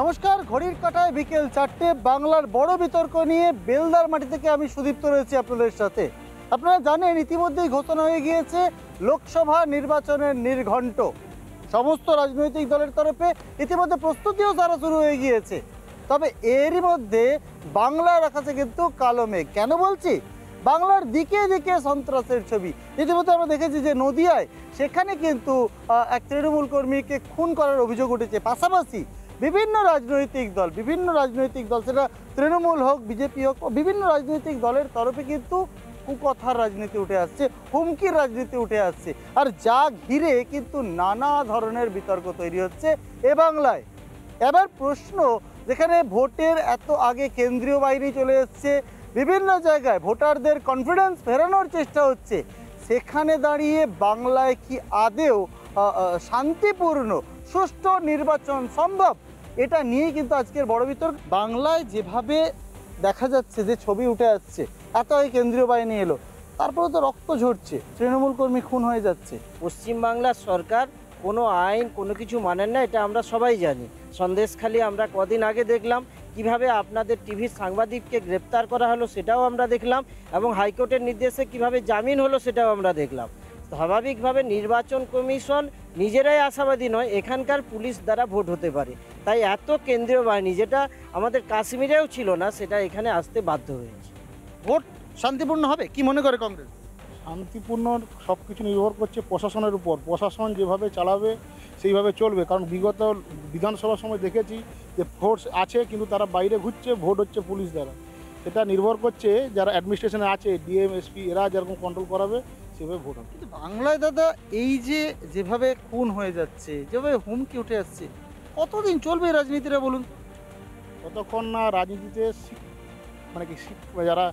নমস্কার, ঘড়ির কাঁটায় বিকেল 4টে। বাংলার বড় বিতর্ক নিয়ে বেলদার মাটি থেকে আমি সুদীপ্ত রয়েছি আপনাদের সাথে। আপনারা জানেন, ইতিমধ্যেই ঘোষণা হয়ে গিয়েছে লোকসভা নির্বাচনের নির্ঘণ্ট। সমস্ত রাজনৈতিক দলের তরফে ইতিমধ্যে প্রস্তুতিও তারা শুরু হয়ে গিয়েছে। তবে এরই মধ্যে বাংলার আকাশে কিন্তু কালো মেঘ। কেন বলছি? বাংলার দিকে দিকে সন্ত্রাসের ছবি। ইতিমধ্যে আমরা দেখেছি যে নদিয়ায় সেখানে কিন্তু এক তৃণমূল কর্মীকে খুন করার অভিযোগ উঠেছে। পাশাপাশি বিভিন্ন রাজনৈতিক দল, সেটা তৃণমূল হোক, বিজেপি হোক, বিভিন্ন রাজনৈতিক দলের তরফে কিন্তু কুকথার রাজনীতি উঠে আসছে, হুমকির রাজনীতি উঠে আসছে। আর যা ঘিরে কিন্তু নানা ধরনের বিতর্ক তৈরি হচ্ছে এ বাংলায়। এবার প্রশ্ন, যেখানে ভোটের এত আগে কেন্দ্রীয় বাহিনী চলে এসছে, বিভিন্ন জায়গায় ভোটারদের কনফিডেন্স ফেরানোর চেষ্টা হচ্ছে, সেখানে দাঁড়িয়ে বাংলায় কি আদেও শান্তিপূর্ণ সুষ্ঠু নির্বাচন সম্ভব? এটা নিয়েই কিন্তু আজকের বড় বিতর্ক। বাংলায় যেভাবে দেখা যাচ্ছে যে ছবি উঠে আসছে, এত আগে কেন্দ্রীয় বাহিনী এলো, তারপরে তো রক্ত ঝরছে, তৃণমূল কর্মী খুন হয়ে যাচ্ছে। পশ্চিমবাংলার সরকার কোনো আইন কোনো কিছু মানেন না, এটা আমরা সবাই জানি। সন্দেশখালি আমরা কদিন আগে দেখলাম কিভাবে আপনাদের টিভির সাংবাদিককে গ্রেপ্তার করা হলো, সেটাও আমরা দেখলাম, এবং হাইকোর্টের নির্দেশে কিভাবে জামিন হলো সেটাও আমরা দেখলাম। স্বাভাবিকভাবে নির্বাচন কমিশন নিজেরাই আশাবাদী নয় এখানকার পুলিশ দ্বারা ভোট হতে পারে, তাই এত কেন্দ্রীয় বাহিনী, যেটা আমাদের কাশ্মীরেও ছিল না, সেটা এখানে আসতে বাধ্য হয়েছে। ভোট শান্তিপূর্ণ হবে কি মনে করে কংগ্রেস? শান্তিপূর্ণ সব কিছু নির্ভর করছে প্রশাসনের উপর। প্রশাসন যেভাবে চালাবে সেইভাবে চলবে। কারণ বিগত বিধানসভার সময় দেখেছি যে ফোর্স আছে কিন্তু তারা বাইরে ঘুরছে, ভোট হচ্ছে পুলিশ দ্বারা। সেটা নির্ভর করছে যারা অ্যাডমিনিস্ট্রেশনে আছে, ডিএম, এসপি, এরা যেরকম কন্ট্রোল করাবে সেভাবে ভোট হবে। কিন্তু বাংলায় দাদা, এই যে যেভাবে খুন হয়ে যাচ্ছে, যেভাবে হুমকি উঠে আসছে, কতদিন চলবে এই রাজনীতিটা বলুন? ততক্ষণ না রাজনীতিতে যারা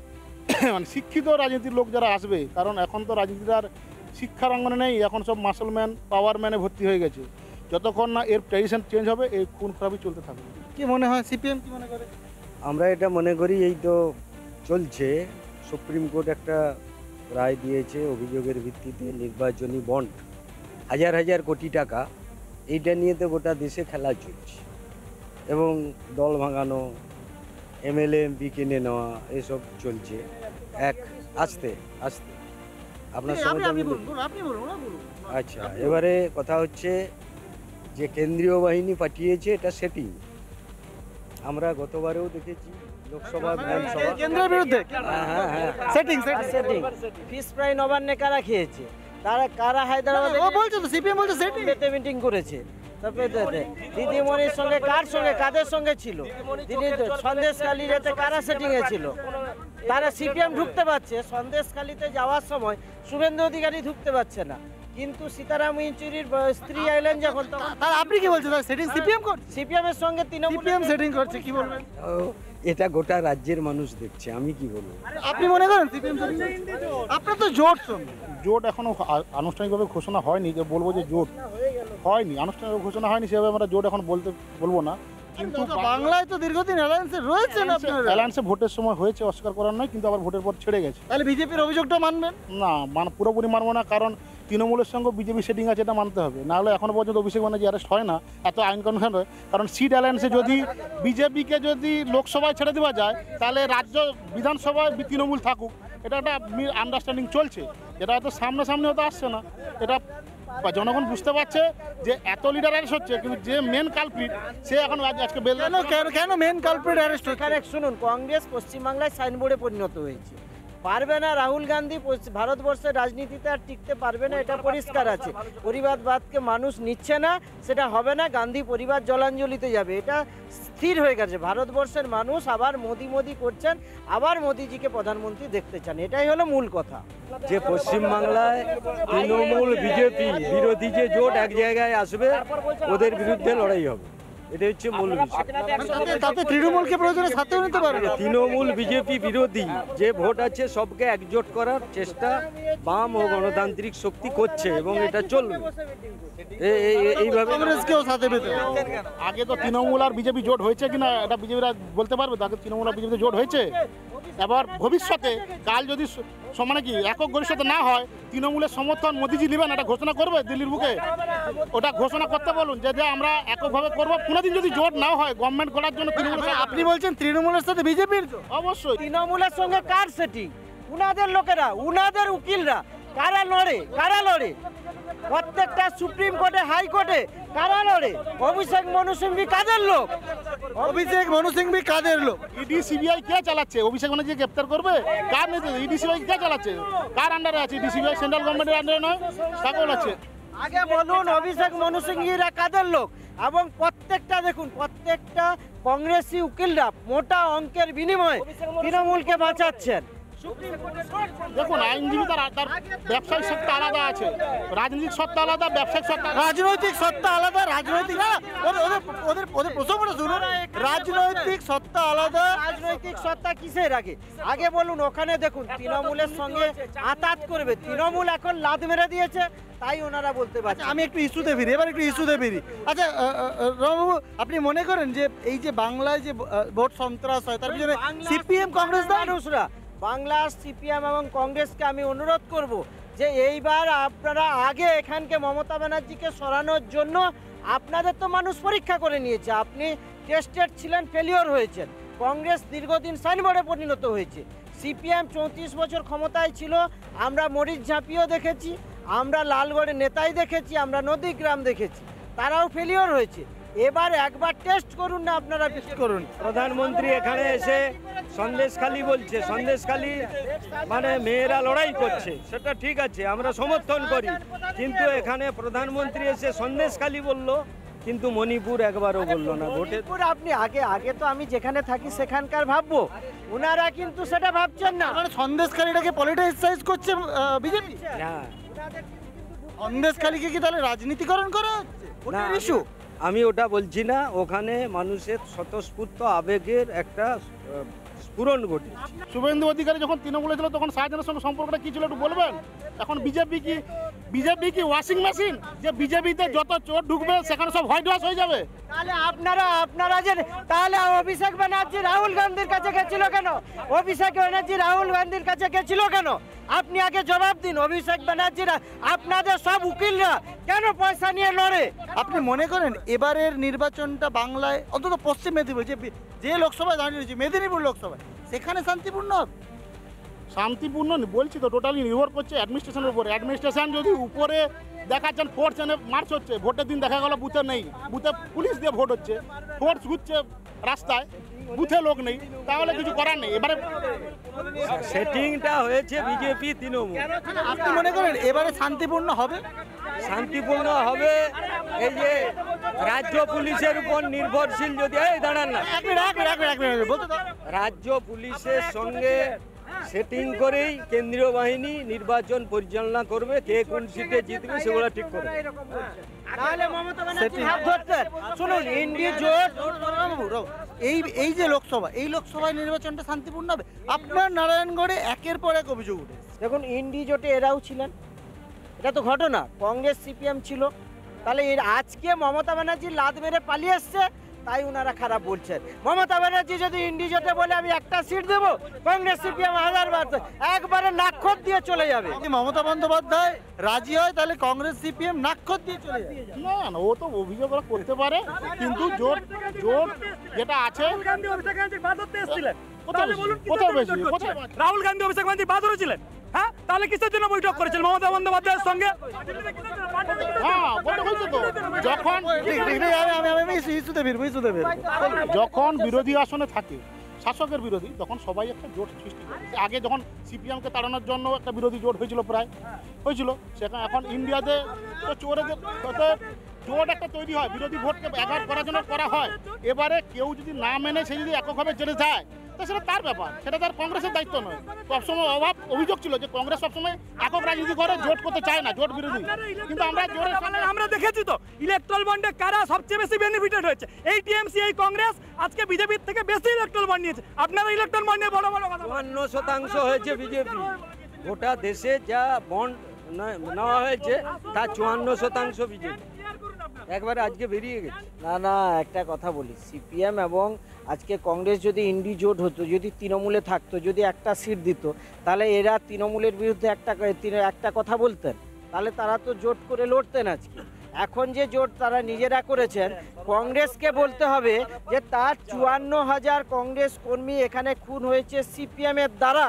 মানে শিক্ষিত রাজনীতির লোক যারা আসবে, কারণ এখন তো রাজনীতির আর শিক্ষার অঙ্গনে নেই, এখন সব মাসলম্যান, পাওয়ার ম্যানে ভর্তি হয়ে গেছে। যতক্ষণ না এর ট্র্যাডিশন চেঞ্জ হবে, এই খুন খারাপই চলতে থাকবে। কি মনে হয়, সিপিএম কি মনে করে? আমরা এটা মনে করি, এই তো চলছে, সুপ্রিম কোর্ট একটা রায় দিয়েছে অভিযোগের ভিত্তিতে নির্বাচনী বন্ড হাজার হাজার কোটি টাকা, এইটা নিয়ে তো গোটা দেশে খেলা চলছে, এবং দল ভাঙানো, এমএলএ এমপি কিনে নেওয়া, এসব চলছে এক আস্তে আস্তে। আপনার সঙ্গে আচ্ছা, এবারে কথা হচ্ছে যে কেন্দ্রীয় বাহিনী পাঠিয়েছে, এটা সেটিং। আমরা গতবারেও দেখেছি লোকসভা, বিধানসভা কেন্দ্রের বিরুদ্ধে সেটিং ফিস ফ্রাই নবান্নে কারা খেয়েছে, তারা কারা হায়দ্রাবাদে বলছে তো, সিপিএম বলছে সেটিং মিটিং করেছে। তারপরে দিদিমণির সঙ্গে কাদের সঙ্গে ছিল, দিদি সন্দেশখালীতে কারা সেটিংয়ে ছিল, তারা সিপিএম ঢুকতে পারছে, সন্দেশখালীতে যাওয়ার সময় শুভেন্দু অধিকারী ঢুকতে পারছে না, কিন্তু সীতারাম ইয়েচুরির স্ত্রী আইলেন যখন, তখন আপনি কি বলছেন সেটিং সিপিএম করছে? সিপিএম এর সঙ্গে সিপিএম সেটিং করছে, কি বলবেন? এটা গোটা রাজ্যের মানুষ দেখছে, আমি কি বলবো। আপনি মনে করেন সিপিএম সেটিং? আপনার তো জোট এখনো আনুষ্ঠানিকভাবে ঘোষণা হয়নি, যে বলবো যে জোট হয়নি, আনুষ্ঠানিকভাবে ঘোষণা হয়নি, সেভাবে আমরা জোট এখন বলবো না। কিন্তু বাংলায় তো দীর্ঘদিন অ্যালায়েন্সে রয়েছেন আপনারা। অ্যালায়েন্সে ভোটের সময় হয়েছে, অস্বীকার করার নয়, কিন্তু আবার ভোটের পর ছেড়ে গেছে। তাহলে বিজেপির অভিযোগটা মানবেন না? পুরোপুরি মানবো না, কারণ তৃণমূলের সঙ্গে বিজেপি সেটিং আছে, এটা মানতে হবে। নাহলে এখনো পর্যন্ত অভিষেক ব্যানার্জি অ্যারেস্ট হয় না, এত আইন কানুন হয়। কারণ সিট অ্যালায়েন্সে যদি বিজেপিকে যদি লোকসভায় ছেড়ে দেওয়া যায়, তাহলে রাজ্য বিধানসভায় তৃণমূল থাকুক, এটা একটা আন্ডারস্ট্যান্ডিং চলছে। এটা হয়তো সামনাসামনি হয়তো আসছে না, এটা জনগণ বুঝতে পারছে যে এত লিডার অ্যারেস্ট হচ্ছে, কিন্তু যে মেন কালপ্রিট সে এখন আজকে কেন মেন কালপ্রিট অ্যারেস্ট হচ্ছে? শুনুন, কংগ্রেস পশ্চিমবাংলায় সাইনবোর্ডে পরিণত হয়েছে, পারবে না। রাহুল গান্ধী ভারতবর্ষের রাজনীতিতে আর টিকতে পারবে না, এটা পরিষ্কার আছে। পরিবারবাদকে মানুষ নিচ্ছে না, সেটা হবে না। গান্ধী পরিবার জলাঞ্জলিতে যাবে, এটা স্থির হয়ে গেছে। ভারতবর্ষের মানুষ আবার মোদি করছেন, আবার মোদিজিকে প্রধানমন্ত্রী দেখতে চান, এটাই হলো মূল কথা। যে পশ্চিমবাংলায় তৃণমূল বিজেপি বিরোধী যে জোট এক জায়গায় আসবে, ওদের বিরুদ্ধে লড়াই হবে, এটা হচ্ছে মূল বিষয়। তাতে তৃণমূলকে প্রয়োজনে সাথেও নিতে পারবে। তৃণমূল বিজেপি বিরোধী যে ভোট আছে সবকে একজোট করার চেষ্টা বাম ও গণতান্ত্রিক শক্তি করছে, এবং এটা চলবে এইভাবে। কংগ্রেসকেও সাথে পেতে আগে তো তৃণমূল আর বিজেপি জোট হয়েছে কিনা এটা বিজেপিরা বলতে পারবে, তাকে তৃণমূল আর বিজেপি জোট হয়েছে? এবার ভবিষ্যতে কাল যদি মানে কি একক গরিষ্ঠতা না হয়, তৃণমূলের সমর্থন মোদিজি নেবেন, এটা ঘোষণা করবে দিল্লির বুকে, ওটা ঘোষণা করতে বলুন যে আমরা এককভাবে করবো। কোনোদিন যদি জোট না হয় গভর্নমেন্ট করার জন্য তৃণমূলের সাথে, আপনি বলছেন তৃণমূলের সাথে বিজেপির? অবশ্যই তৃণমূলের সঙ্গে কার সেটিং? উনাদের লোকেরা, উনাদের উকিলরা কারা লড়ে? প্রত্যেকটা সুপ্রিম কোর্টে, হাইকোর্টে কারা লড়ে? অভিষেক মনু সিংভি কাদের লোক? অভিষেক মনু সিংভি কাদের লোক? ইডি সিবিআই কে চালাচ্ছে? অভিষেক ব্যানার্জি গ্রেপ্তার করবে? কার নেতৃত্বে ইডি সিবিআই কে চালাচ্ছে? কার আন্ডারে আছে ইডি সিবিআই? সেন্ট্রাল গভর্নমেন্টের আন্ডারে নয়, কাকে বলাচ্ছে? আগে বলুন অভিষেক মনু সিংভিরা কাদের লোক? এবং প্রত্যেকটা দেখুন, প্রত্যেকটা কংগ্রেসি উকিলরা মোটা অঙ্কের বিনিময়ে তৃণমূলকে বাঁচাচ্ছেন। দেখুন, আইনজীবী তার ব্যবসায়িক সত্তা আলাদা আছে, রাজনৈতিক সত্তা আলাদা, ব্যবসায়িক সত্তা আলাদা। রাজনৈতিক সত্তা আলাদা, রাজনৈতিক না, ওদের প্রসঙ্গটা শুনুন। রাজনৈতিক সত্তা আলাদা। রাজনৈতিক সত্তা কিসের? আগে বলুন, ওখানে দেখুন তৃণমূলের সঙ্গে আতাত করবে, তৃণমূল এখন লাদ মেরে দিয়েছে, তাই ওনারা বলতে পারছে। আমি একটু ইস্যুতে ফিরি। আচ্ছা রমবাবু, আপনি মনে করেন যে এই যে বাংলায় যে ভোট সন্ত্রাস হয় তার পিছনে সিপিএম কংগ্রেস মানুষরা, বাংলার সিপিএম এবং কংগ্রেসকে আমি অনুরোধ করব যে এইবার আপনারা আগে এখানকে মমতা ব্যানার্জিকে সরানোর জন্য আপনাদের তো মানুষ পরীক্ষা করে নিয়েছে, আপনি টেস্টেড ছিলেন, ফেলিওর হয়েছেন। কংগ্রেস দীর্ঘদিন সাইনবোর্ডে পরিণত হয়েছে, সিপিএম 34 বছর ক্ষমতায় ছিল, আমরা মরিচ ঝাঁপিও দেখেছি, আমরা লালগড়ে নেতাই দেখেছি, আমরা নদীগ্রাম দেখেছি, তারাও ফেলিওর হয়েছে। এবার একবার টেস্ট করুন না, আপনারা টেস্ট করুন। প্রধানমন্ত্রী এখানে এসে সন্দেশখালি বলছে, সন্দেশখালি মানে মেয়েরা লড়াই করছে, সেটা ঠিক আছে, আমরা সমর্থন করি, কিন্তু এখানে প্রধানমন্ত্রী এসে সন্দেশখালি বললো, কিন্তু মণিপুর একবারও বললো না। ভোটে মণিপুর আপনি আগে তো আমি যেখানে থাকি সেখানকার ভাববো, ওনারা কিন্তু সেটা ভাবছেন না। মানে সন্দেশখালীটাকে পলিটিসাইজ করছে বিজেপি। না, সন্দেশখালীকে কি তাহলে রাজনীতিকরণ করা হচ্ছে? না, ওটা ইস্যু। আমি ওটা বলছি না, ওখানে মানুষের স্বতঃস্ফূর্ত আবেগের একটা স্ফুরণ ঘটেছে। শুভেন্দু অধিকারী যখন তৃণমূলে ছিল তখন শাহজাহানের সঙ্গে সম্পর্কটা কি ছিল একটু বলবেন? এখন বিজেপি কি ওয়াশিং মেশিন, যে বিজেপিতে যত চোর ঢুকবে সেখানে সব হোয়াইট ওয়াশ হয়ে যাবে? তাহলে আপনারা যে তাহলে অভিষেক ব্যানার্জি রাহুল গান্ধীর কাছে গেছিল কেন? অভিষেক ব্যানার্জি রাহুল গান্ধীর কাছে গেছিল কেন? আপনি আগে জবাব দিন। অভিষেক ব্যানার্জিরা, আপনাদের সব উকিলরা কেন পয়সা নিয়ে লড়ে? আপনি মনে করেন এবারের নির্বাচনটা বাংলায়, অন্তত পশ্চিম মেদিনীপুর যে লোকসভায় দাঁড়িয়ে রয়েছে, মেদিনীপুর লোকসভায়, সেখানে শান্তিপূর্ণ হবে? শান্তিপূর্ণ বলছি তো, টোটালি নির্ভর করছে অ্যাডমিনিস্ট্রেশনের উপরে। অ্যাডমিনিস্ট্রেশন যদি উপরে দেখাচ্ছেন ফোর্স এনে মার্চ হচ্ছে, ভোটের দিন দেখা গেল বুথে নেই, বুথে পুলিশ দিয়ে ভোট হচ্ছে, ফোর্স ঘুরছে রাস্তায়, বুথে লোক নেই, তাহলে কিছু করার নেই। এবারে সেটিংটা হয়েছে বিজেপি তৃণমূল। আপনি মনে করেন এবারে শান্তিপূর্ণ হবে? শান্তিপূর্ণ হবে এই যে রাজ্য পুলিশের উপর নির্ভরশীল, যদি এই দাঁড়ান না, এক মিনিট বলতে দাও। রাজ্য পুলিশের সঙ্গে সেটিং করেই কেন্দ্রীয় বাহিনী নির্বাচন পরিচালনা করবে, কে কোন সিটে জিতবে সেগুলো ঠিক করবে। তাহলে মমতা ব্যানার্জি হাত ধরতেন। শুনুন, ইন্ডি জোট, এই যে লোকসভা, এই লোকসভায় নির্বাচনটা শান্তিপূর্ণ হবে? আপনার নারায়ণগড়ে একের পর এক অভিযোগ উঠে। দেখুন ইন্ডি জোটে এরাও ছিলেন, এটা তো ঘটনা, কংগ্রেস সিপিএম ছিল, তাহলে আজকে মমতা ব্যানার্জি লাদ মেরে পালিয়ে এসছে, তাই ওনারা খারাপ বলছেন। মমতা ব্যানার্জি যদি ইন্ডি জোটে বলে আমি একটা সিট দেবো, কংগ্রেস সিপিএম 1000 বার একবারে নাক্ষত দিয়ে চলে যাবে। যদি মমতা বন্দ্যোপাধ্যায় রাজি হয় তাহলে কংগ্রেস সিপিএম নাক্ষত দিয়ে চলে যাবে। না, ও তো অভিযোগ ওরা করতে পারে, কিন্তু জোট যেটা আছে, রাহুল গান্ধী অভিষেক ব্যানার্জি বাদরও ছিলেন, হ্যাঁ, তাহলে কিসের জন্য বৈঠক করেছিল মমতা বন্দ্যোপাধ্যায়ের সঙ্গে? হ্যাঁ বৈঠক হয়েছে তো, যখন বিরোধী আসনে থাকে শাসকের বিরোধী, তখন সবাই একটা জোট সৃষ্টি করে। আগে যখন সিপিএমকে তাড়ানোর জন্য একটা বিরোধী জোট হয়েছিল, প্রায় হয়েছিল, সেখানে এখন ইন্ডিয়াতে তো চোরেদের জোট একটা তৈরি হয়, বিরোধী ভোটকে এগার করার জন্য করা হয়। এবারে কেউ যদি না মেনে সে যদি এককভাবে চলে যায়, তো সেটা তার ব্যাপার, সেটা তার কংগ্রেসের দায়িত্ব নয়। সবসময় অভিযোগ ছিল যে কংগ্রেস সবসময় একক রাজনীতি করে, জোট করতে চায় না, জোট বিরোধী। কিন্তু আমরা দেখেছি তো ইলেকট্রাল বন্ডে কারা সবচেয়ে বেশি বেনিফিটেড হয়েছে, এই টিএমসি, এই কংগ্রেস আজকে বিজেপির থেকে বেশি ইলেকট্রাল বন্ড নিয়েছে। আপনারা ইলেকট্রাল বন্ড নিয়ে বড় বড় কথা 54% হয়েছে বিজেপি। গোটা দেশে যা বন্ড নেওয়া হয়েছে তার 54% বিজেপি, একবারে আজকে বেরিয়ে গেছে। না না, একটা কথা বলি, সিপিএম এবং আজকে কংগ্রেস যদি ইন্ডি জোট হতো, যদি তৃণমূলে থাকতো, যদি একটা সিট দিত, তাহলে এরা তৃণমূলের বিরুদ্ধে একটা কথা বলতেন, তাহলে তারা তো জোট করে লড়তেন আজকে। এখন যে জোট তারা নিজেরা করেছেন, কংগ্রেসকে বলতে হবে যে তার 54,000 কংগ্রেস কর্মী এখানে খুন হয়েছে সিপিএমের দ্বারা।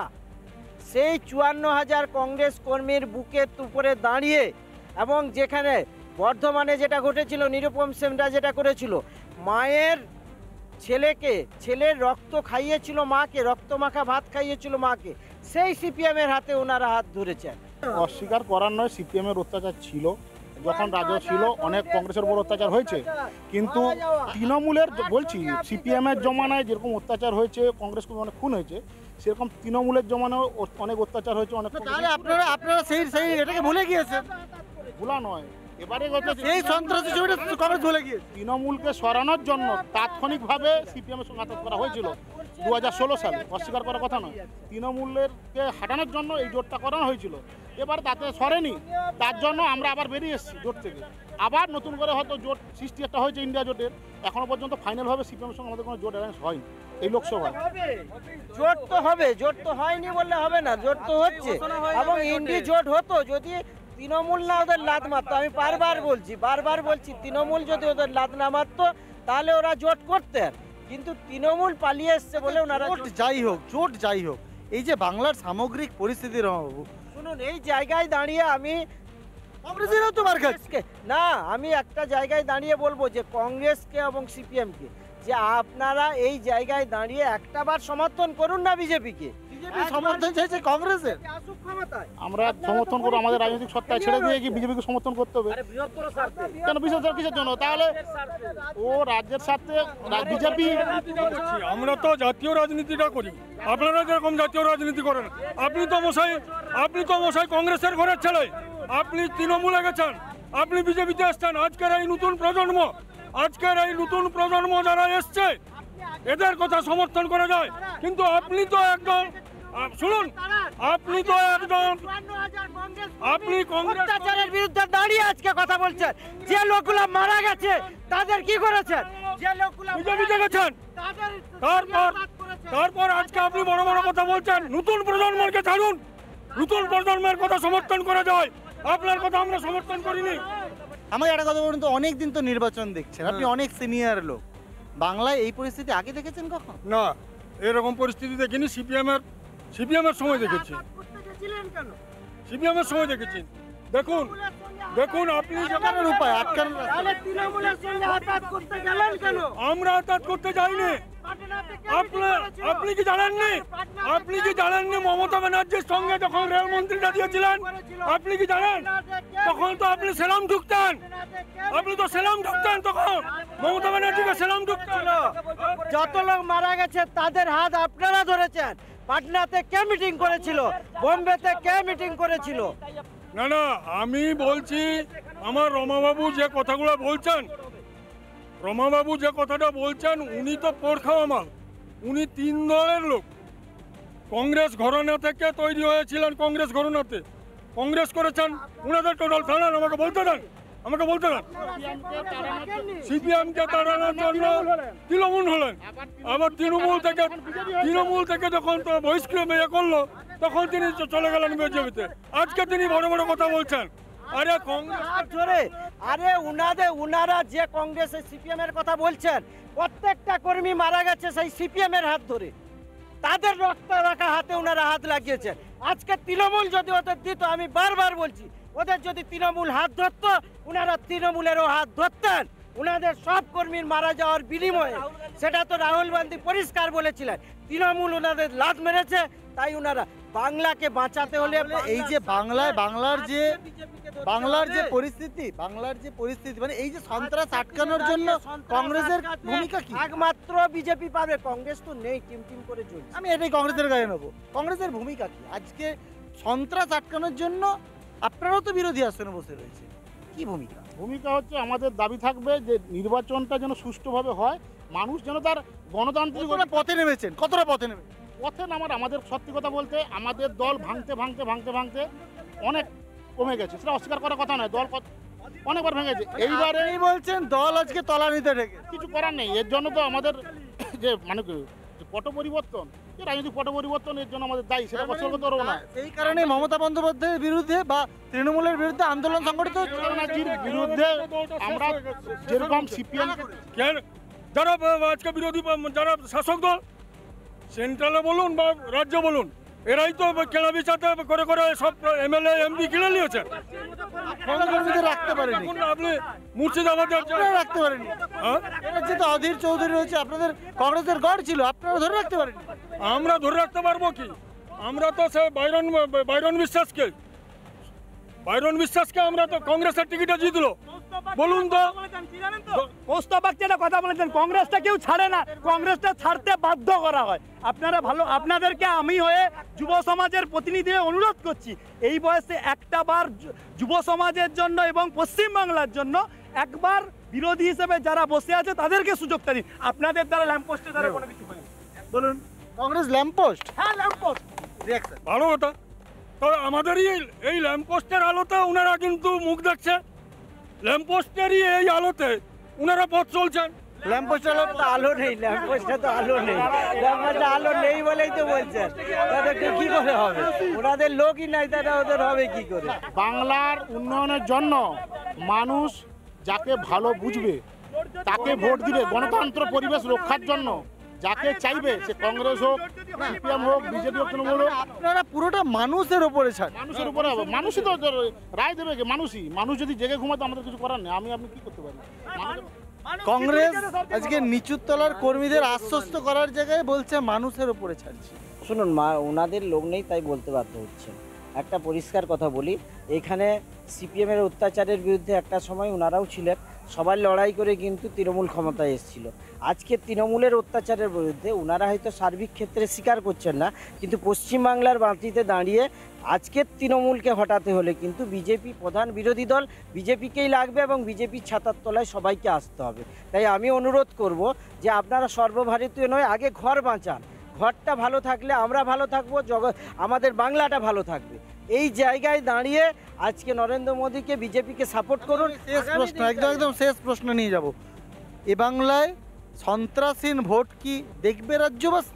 সেই 54,000 কংগ্রেস কর্মীর বুকের উপরে দাঁড়িয়ে, এবং যেখানে বর্ধমানে যেটা ঘটেছিল, নিরুপম সেনরা যেটা করেছিল, মায়ের ছেলের রক্ত খাইয়েছিল মাকে, রক্তমাখা ভাত খাইয়েছিল মাকে, সেই সিপিএমের হাতে ওনারা হাত ধরেছেন। অস্বীকার করার নয়, সিপিএমের অত্যাচার ছিল, যখন রাজা ছিল অনেক কংগ্রেসের উপর অত্যাচার হয়েছে, কিন্তু তৃণমূলের বলছি সিপিএমের জমানায় যেরকম অত্যাচার হয়েছে, কংগ্রেস অনেক খুন হয়েছে, সেরকম তৃণমূলের জমানায় অনেক অত্যাচার হয়েছে, অনেক। তাহলে আপনারা সেই এটাকে ভুলে গিয়েছেন। ভুলা নয়, এবারে সেই সন্ত্রাসী ছবিটা কংগ্রেস ভুলে গিয়েছে। তৃণমূলকে সরানোর জন্য তাৎক্ষণিকভাবে সিপিএমের সঙ্গে আঘাত করা হয়েছিল 2016 সালে, অস্বীকার করার কথা নয়। তৃণমূলেরকে হাঁটানোর জন্য এই জোটটা করানো হয়েছিল, এবার তাতে সরেনি, তার জন্য আমরা আবার বেরিয়ে এসেছি জোট থেকে। আবার নতুন করে হয়তো জোট সৃষ্টি একটা হয়েছে ইন্ডিয়া জোটের, এখনো পর্যন্ত ফাইনালভাবে সিপিএমের সঙ্গে আমাদের কোনো জোট অ্যারেঞ্জ হয়নি এই লোকসভায়। জোট তো হবে, জোট তো হয়নি বললে হবে না, জোট তো হচ্ছে। এবং ইন্ডি জোট হতো যদি তৃণমূল না ওদের লাত মারতো, আমি বারবার বলছি তৃণমূল যদি ওদের লাত না মারতো তাহলে ওরা জোট করতেন, কিন্তু তৃণমূল পালিয়ে এসছে বলে ওনারা জোট যাই হোক, এই যে বাংলার সামগ্রিক পরিস্থিতি, রমাবাবু শুনুন, এই জায়গায় দাঁড়িয়ে আমি কংগ্রেসেরও তো মার খাচ্ছে। কংগ্রেসকে না, আমি একটা জায়গায় দাঁড়িয়ে বলবো যে কংগ্রেসকে এবং সিপিএমকে, যে আপনারা এই জায়গায় দাঁড়িয়ে একটাবার সমর্থন করুন না বিজেপিকে। সমর্থন চাইছে কংগ্রেসের, আমরা সমর্থন করবো, আমাদের রাজনৈতিক সত্তায় ছেড়ে দিয়ে কি বিজেপিকে সমর্থন করতে হবে? কেন বিশেষ কিসের জন্য? তাহলে ও রাজ্যের স্বার্থে বিজেপি। আমরা তো জাতীয় রাজনীতিটা করি, আপনারা যেরকম জাতীয় রাজনীতি করেন। আপনি তো মশাই কংগ্রেসের ঘরের ছেলে, আপনি তৃণমূলে গেছেন, আপনি বিজেপিতে এসছেন। আজকের এই নতুন প্রজন্ম যারা এসছে, এদের কথা সমর্থন করা যায়, কিন্তু আপনি তো একদম শুনুন, আপনি কংগ্রেস অত্যাচারের বিরুদ্ধে দাঁড়িয়ে আজকে কথা বলছেন। যে লোকগুলো মারা গেছে তাদের কি করেছেন? যে লোকগুলো বিজেপিতে গেছেন, তারপর আজকে আপনি বড় বড় কথা বলছেন। নতুন প্রজন্মকে ছাড়ুন, নতুন প্রজন্মের কথা সমর্থন করা যায়, আপনার কথা আমরা সমর্থন করিনি। আমি একটা কথা বলুন তো, অনেকদিন তো নির্বাচন দেখছেন, আপনি অনেক সিনিয়র লোক, বাংলায় এই পরিস্থিতি আগে দেখেছেন কখন? না, এরকম পরিস্থিতি দেখিনি। সিপিএমের সময় দেখেছি, দেখুন আপনি আটকানোর উপায়, আটকানোর রাস্তা। আমরা আঘাত করতে যাইনি। আপনি কি জানেননি মমতা ব্যানার্জির সঙ্গে যখন রেলমন্ত্রীটা দিয়েছিলেন, আপনি কি জানেন? তখন তো আপনি সেলাম ঢুকতেন, তখন মমতা ব্যানার্জিকে সেলাম ঢুকতেন। যত লোক মারা গেছে তাদের হাত আপনারা ধরেছেন। পাটনাতে কে মিটিং করেছিল? বোম্বেতে কে মিটিং করেছিল? না, আমি বলছি, আমার রমাবাবু যে কথাটা বলছেন, উনি তো পরখাওয়া মাল। উনি 3 দলের লোক, কংগ্রেস ঘরানা থেকে তৈরি হয়েছিলেন, কংগ্রেস ঘরানাতে কংগ্রেস করেছেন। উনাদের টোটাল ফাইনাল আমাকে বলতে দেন। সিপিএমকে তাড়ানোর জন্য তৃণমূল হলেন, আবার তৃণমূল থেকে যখন তো বহিষ্কৃত করলো, তখন তিনি চলে গেলেন বিজেপিতে। আজকে তিনি বড় বড় কথা বলছেন। আরে উনারা যে কংগ্রেস সিপিএম এর কথা বলছেন, প্রত্যেকটা কর্মী মারা গেছে সেই সিপিএম এর হাত ধরে, তাদের রক্ত রাখা হাতে উনারা হাত লাগিয়েছেন। আজকে তৃণমূল যদি ওদের দিত, আমি বারবার বলছি, ওদের যদি তৃণমূল হাত ধরতো, উনারা তৃণমূলেরও হাত ধরতেন। উনাদের সব কর্মীর মারা যাওয়ার বিনিময়ে, সেটা তো রাহুল গান্ধী পরিষ্কার বলেছিলেন, তৃণমূল উনাদের লাত মেরেছে। তাই উনারা বাংলাকে বাঁচাতে হলে, এই যে বাংলার যে পরিস্থিতি মানে এই যে সন্ত্রাস আটকানোর জন্য কংগ্রেসের ভূমিকা কি? একমাত্র বিজেপি পাবে, কংগ্রেস তো নেই, টিম করে চলছে। আমি এটাই কংগ্রেসের গায়ে নেবো। কংগ্রেসের ভূমিকা কি আজকে সন্ত্রাস আটকানোর জন্য? আপনারাও তো বিরোধী আসনে বসে রয়েছে, কি ভূমিকা হচ্ছে আমাদের দাবি থাকবে যে নির্বাচনটা যেন সুষ্ঠুভাবে হয়, মানুষ যেন তার গণতান্ত্রিক পথে নেমেছেন। কতটা পথে আমাদের সত্যি কথা বলতে, আমাদের দল ভাঙতে অনেক কমে গেছে, সেটা অস্বীকার করার কথা নয়। দল অনেকবার ভেঙেছে। এইবারে এই বলছেন দল আজকে তলানিতে রেখে কিছু করার নেই, এর জন্য তো আমাদের যে মানে কি যে পট পরিবর্তন, এই রাজনৈতিক পট পরিবর্তন এর জন্য আমাদের দায়ী, সেটা অস্বীকার করতে পারবো না। এই কারণে মমতা বন্দ্যোপাধ্যায়ের বিরুদ্ধে বা তৃণমূলের বিরুদ্ধে আন্দোলন সংগঠিত হচ্ছে। ব্যানার্জির বিরুদ্ধে আমরা যেরকম সিপিএম কেন যারা আজকে বিরোধী যারা শাসক দল সেন্ট্রালে বলুন বা রাজ্য বলুন, এরাই তো কেনা বেচাতে করে করে সব এমএলএ এমপি কিনে নিয়েছে। কংগ্রেসীদের রাখতে পারেনি, এখন আপনি মুর্শিদাবাদের আপনারা রাখতে পারেনি। হ্যাঁ? এরা যেহেতু অধীর চৌধুরী রয়েছে, আপনাদের কংগ্রেসের গড় ছিল, আপনারা ধরে রাখতে পারেনি। আমরা ধরে রাখতে পারবো কি? আমরা তো সে বাইরন বিশ্বাসকে আমরা তো কংগ্রেসের টিকিটে জিতলো। বলুন তো কৌস্তবাক যেটা কথা বলেছেন, কংগ্রেসটা কেউ ছাড়ে না, কংগ্রেসটা ছাড়তে বাধ্য করা হয়। আপনারা ভালো, আপনাদেরকে আমি হয়ে যুব সমাজের প্রতিনিধি হয়ে অনুরোধ করছি, এই বয়সে একটা বার যুব সমাজের জন্য এবং পশ্চিমবাংলার জন্য একবার বিরোধী হিসেবে যারা বসে আছে তাদেরকে সুযোগটা দিন। আপনাদের দ্বারা ল্যাম্পপোস্টের দ্বারা কোনো কিছু হয় না। বলুন, কংগ্রেস ল্যাম্পপোস্ট? হ্যাঁ, ল্যাম্পপোস্ট। রিঅ্যাকশন ভালো কথা। তবে আমাদেরই এই ল্যাম্পপোস্টের আলোতে ওনারা কিন্তু মুখ দেখছে, ল্যাম্পপোস্টেরই এই আলোতে ওনারা পথ চলছেন। ল্যাম্পপোস্টের তো আলো নেই, ল্যাম্পপোস্টে তো আলো নেই, ল্যাম্পপোস্টে আলো নেই বলেই তো বলছেন। তাদেরকে কি করে হবে? ওনাদের লোকই নাই, তারা ওদের হবে কি করে? বাংলার উন্নয়নের জন্য মানুষ যাকে ভালো বুঝবে তাকে ভোট দিবে। গণতন্ত্র পরিবেশ রক্ষার জন্য যাকে চাইবে, সে কংগ্রেস হোক, সিপিএম হোক, বিজেপি হোক, তৃণমূল হোক, আপনারা পুরোটা মানুষের ওপরে ছাড়। মানুষের উপরে হবে। মানুষই তো রায় দেবে, মানুষই। মানুষ যদি জেগে ঘুমাতো আমাদের কিছু করার নেই, আপনি কি করতে পারি? কংগ্রেস আজকে নিচুর তলার কর্মীদের আশ্বস্ত করার জায়গায় বলছে মানুষের ওপরে ছাড়ছে। শুনুন, ওনাদের লোক নেই তাই বলতে বাধ্য হচ্ছে। একটা পরিষ্কার কথা বলি, এখানে সিপিএমের অত্যাচারের বিরুদ্ধে একটা সময় ওনারাও ছিলেন, সবাই লড়াই করে কিন্তু তৃণমূল ক্ষমতায় এসেছিল। আজকে তৃণমূলের অত্যাচারের বিরুদ্ধে ওনারা হয়তো সার্বিক ক্ষেত্রে স্বীকার করছেন না, কিন্তু পশ্চিমবাংলার মাটিতে দাঁড়িয়ে আজকের তৃণমূলকে হটাতে হলে কিন্তু বিজেপি প্রধান বিরোধী দল, বিজেপিকেই লাগবে এবং বিজেপির ছাতার তলায় সবাইকে আসতে হবে। তাই আমি অনুরোধ করব যে আপনারা সর্বভারতীয় নয়, আগে ঘর বাঁচান। ঘরটা ভালো থাকলে আমরা ভালো থাকবো, আমাদের বাংলাটা ভালো থাকবে। এই জায়গায় দাঁড়িয়ে আজকে নরেন্দ্র মোদীকে, বিজেপিকে সাপোর্ট করুন। শেষ প্রশ্ন, একদম শেষ প্রশ্ন নিয়ে যাব। এ বাংলায় সন্ত্রাসীন ভোট কি দেখবে রাজ্যবাসী?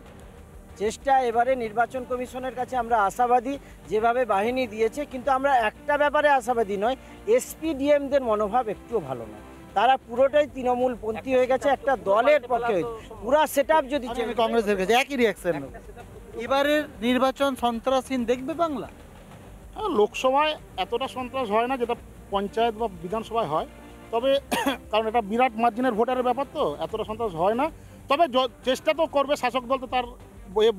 চেষ্টা এবারে নির্বাচন কমিশনের কাছে আমরা আশাবাদী, যেভাবে বাহিনী দিয়েছে। কিন্তু আমরা একটা ব্যাপারে আশাবাদী নয়, এসপিডিএমদের মনোভাব একটুও ভালো নয়। তারা পুরোটাই তৃণমূলপন্থী হয়ে গেছে, একটা দলের পক্ষে পুরা সেট আপ যদি আমি কংগ্রেসের কাছে একই রিয়াকশন। এবারের নির্বাচন সন্ত্রাসীন দেখবে বাংলা? লোকসভায় এতটা সন্ত্রাস হয় না যেটা পঞ্চায়েত বা বিধানসভায় হয়, তবে কারণ এটা বিরাট মার্জিনের ভোটারের ব্যাপার, তো এতটা সন্ত্রাস হয় না। তবে চেষ্টা তো করবে শাসক দল, তো তার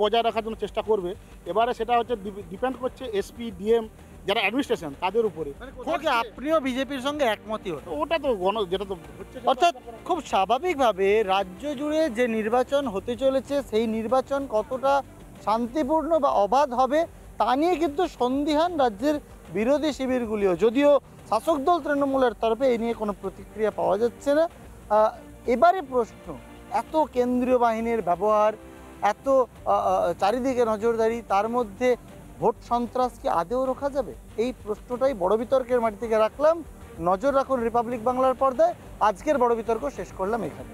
বজায় রাখার জন্য চেষ্টা করবে। এবারে সেটা হচ্ছে ডিপেন্ড করছে এসপি ডিএম যারা অ্যাডমিনিস্ট্রেশন তাদের উপরে। আপনিও বিজেপির সঙ্গে একমতই হতো? ওটা তো যেটা তো হচ্ছে, অর্থাৎ খুব স্বাভাবিকভাবে রাজ্য জুড়ে যে নির্বাচন হতে চলেছে সেই নির্বাচন কতটা শান্তিপূর্ণ বা অবাধ হবে তা নিয়ে কিন্তু সন্দিহান রাজ্যের বিরোধী শিবিরগুলিও। যদিও শাসক দল তৃণমূলের তরফে এই নিয়ে কোনো প্রতিক্রিয়া পাওয়া যাচ্ছে না। এবারে প্রশ্ন, এত কেন্দ্রীয় বাহিনীর ব্যবহার, এত চারিদিকে নজরদারি, তার মধ্যে ভোট সন্ত্রাস কি আদেও রোখা যাবে? এই প্রশ্নটাই বড় বিতর্কের মাটি থেকে রাখলাম। নজর রাখুন রিপাবলিক বাংলার পর্দায়। আজকের বড় বিতর্ক শেষ করলাম এখানে।